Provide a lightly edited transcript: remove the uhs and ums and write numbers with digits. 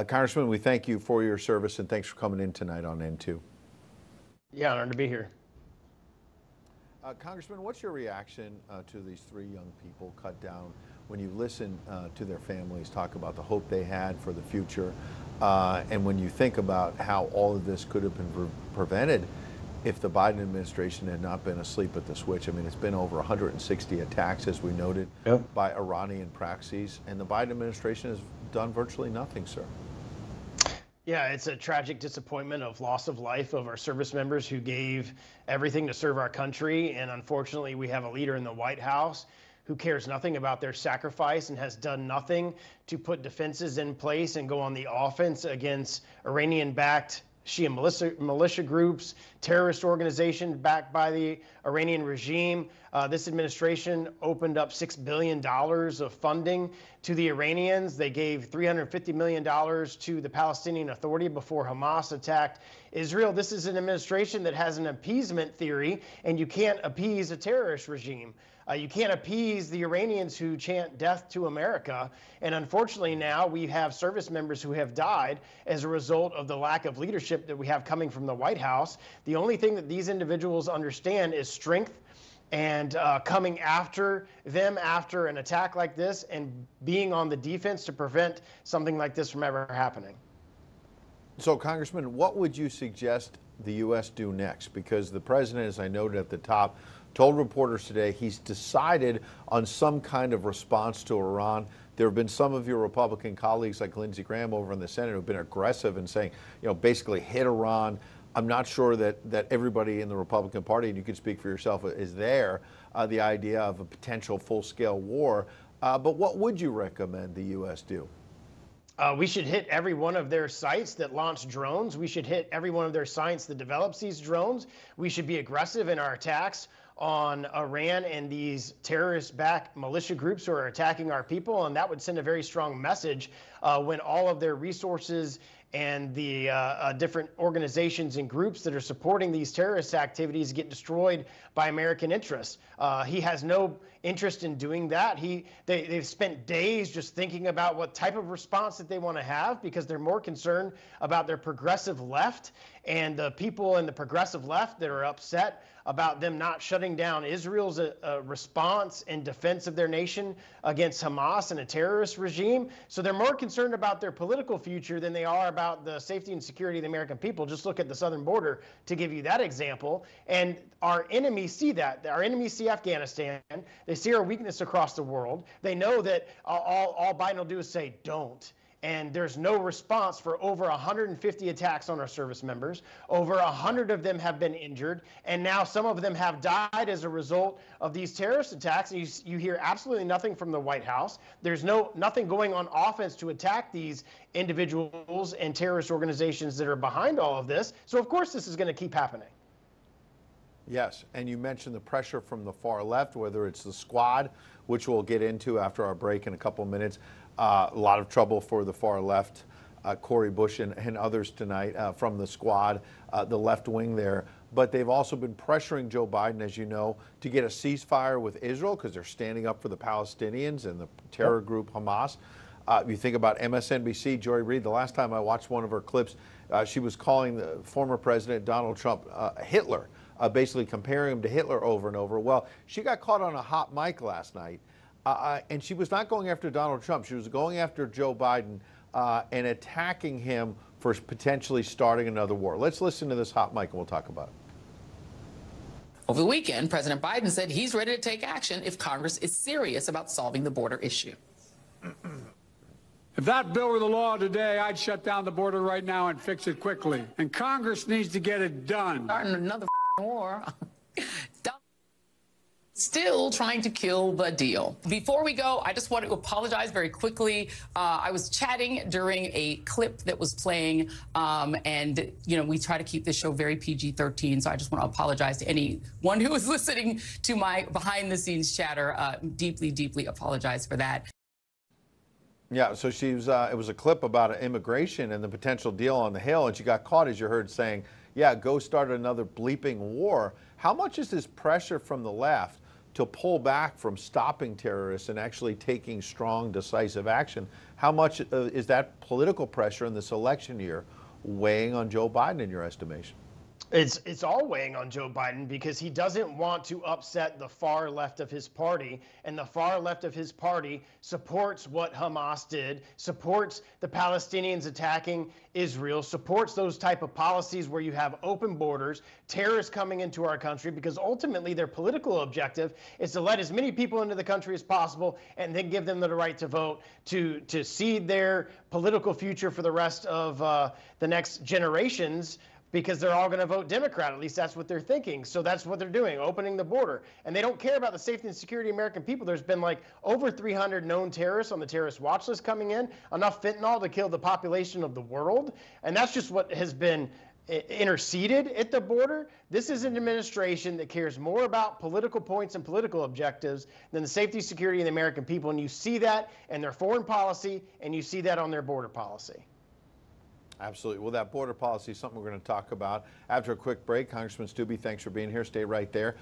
Congressman, we thank you for your service and thanks for coming in tonight on N2. Yeah, honored to be here. Congressman, what's your reaction to these three young people cut down when you listen to their families talk about the hope they had for the future, and when you think about how all of this could have been prevented if the Biden administration had not been asleep at the switch? I mean, it's been over 160 attacks, as we noted, by Iranian proxies, and the Biden administration has done virtually nothing, sir. Yeah, it's a tragic disappointment of loss of life of our service members who gave everything to serve our country. And unfortunately, we have a leader in the White House who cares nothing about their sacrifice and has done nothing to put defenses in place and go on the offense against Iranian-backed Shia militia groups, terrorist organizations backed by the Iranian regime. This administration opened up $6 billion of funding to the Iranians. They gave $350 million to the Palestinian Authority before Hamas attacked Israel. This is an administration that has an appeasement theory, and you can't appease a terrorist regime. You can't appease the Iranians who chant death to America. And unfortunately now we have service members who have died as a result of the lack of leadership that we have coming from the White House. The only thing that these individuals understand is strength and coming after them after an attack like this and being on the defense to prevent something like this from ever happening. So, Congressman, what would you suggest the U.S. do next? Because the president, as I noted at the top, told reporters today he's decided on some kind of response to Iran. There have been some of your Republican colleagues like Lindsey Graham over in the Senate who have been aggressive and saying, basically hit Iran. I'm not sure that everybody in the Republican Party, and you can speak for yourself, is there, the idea of a potential full-scale war. But what would you recommend the U.S. do? We should hit every one of their sites that launch drones. We should hit every one of their sites that develops these drones. We should be aggressive in our attacks on Iran and these terrorist-backed militia groups who are attacking our people, and that would send a very strong message when all of their resources and the different organizations and groups that are supporting these terrorist activities get destroyed by American interests. He has no interest in doing that. They've spent days just thinking about what type of response that they want to have because they're more concerned about their progressive left and the people in the progressive left that are upset about them not shutting down Israel's response and defense of their nation against Hamas and a terrorist regime. So they're more concerned about their political future than they are about the safety and security of the American people. Just look at the southern border to give you that example. And our enemies see that. Our enemies see Afghanistan. They see our weakness across the world. They know that all Biden will do is say, don't. And there's no response for over 150 attacks on our service members. Over 100 of them have been injured, and now some of them have died as a result of these terrorist attacks. And you hear absolutely nothing from the White House. There's nothing going on offense to attack these individuals and terrorist organizations that are behind all of this. So of course this is going to keep happening. Yes, and you mentioned the pressure from the far left, whether it's the Squad, which we'll get into after our break in a couple of minutes. A lot of trouble for the far left, Cori Bush and others tonight from the Squad, the left wing there. But they've also been pressuring Joe Biden, as you know, to get a ceasefire with Israel because they're standing up for the Palestinians and the terror group Hamas. You think about MSNBC, Joy Reid, the last time I watched one of her clips, she was calling the former president Donald Trump Hitler, basically comparing him to Hitler over and over. Well, she got caught on a hot mic last night. And she was not going after Donald Trump. She was going after Joe Biden and attacking him for potentially starting another war. Let's listen to this hot mic and we'll talk about it. Over the weekend, President Biden said he's ready to take action if Congress is serious about solving the border issue. If that bill were the law today, I'd shut down the border right now and fix it quickly. And Congress needs to get it done. Starting another war. Still trying to kill the deal. Before we go, I just want to apologize very quickly. I was chatting during a clip that was playing, and we try to keep this show very PG-13, so I just want to apologize to anyone who was listening to my behind-the-scenes chatter. Deeply, deeply apologize for that. Yeah, so she was. It was a clip about immigration and the potential deal on the Hill, and she got caught, as you heard, saying, "Yeah, go start another bleeping war." How much is this pressure from the left to pull back from stopping terrorists and actually taking strong, decisive action. How much is that political pressure in this election year weighing on Joe Biden in your estimation? It's all weighing on Joe Biden because he doesn't want to upset the far left of his party, and the far left of his party supports what Hamas did, supports the Palestinians attacking Israel, supports those type of policies where you have open borders, terrorists coming into our country, because ultimately their political objective is to let as many people into the country as possible and then give them the right to vote, to seed their political future for the rest of the next generations, because they're all going to vote Democrat. At least that's what they're thinking. So that's what they're doing, opening the border. And they don't care about the safety and security of American people. There's been like over 300 known terrorists on the terrorist watch list coming in, enough fentanyl to kill the population of the world. And that's just what has been interceded at the border. This is an administration that cares more about political points and political objectives than the safety and security of the American people. And you see that in their foreign policy, and you see that on their border policy. Absolutely. Well, that border policy is something we're going to talk about after a quick break. Congressman Steube, thanks for being here. Stay right there.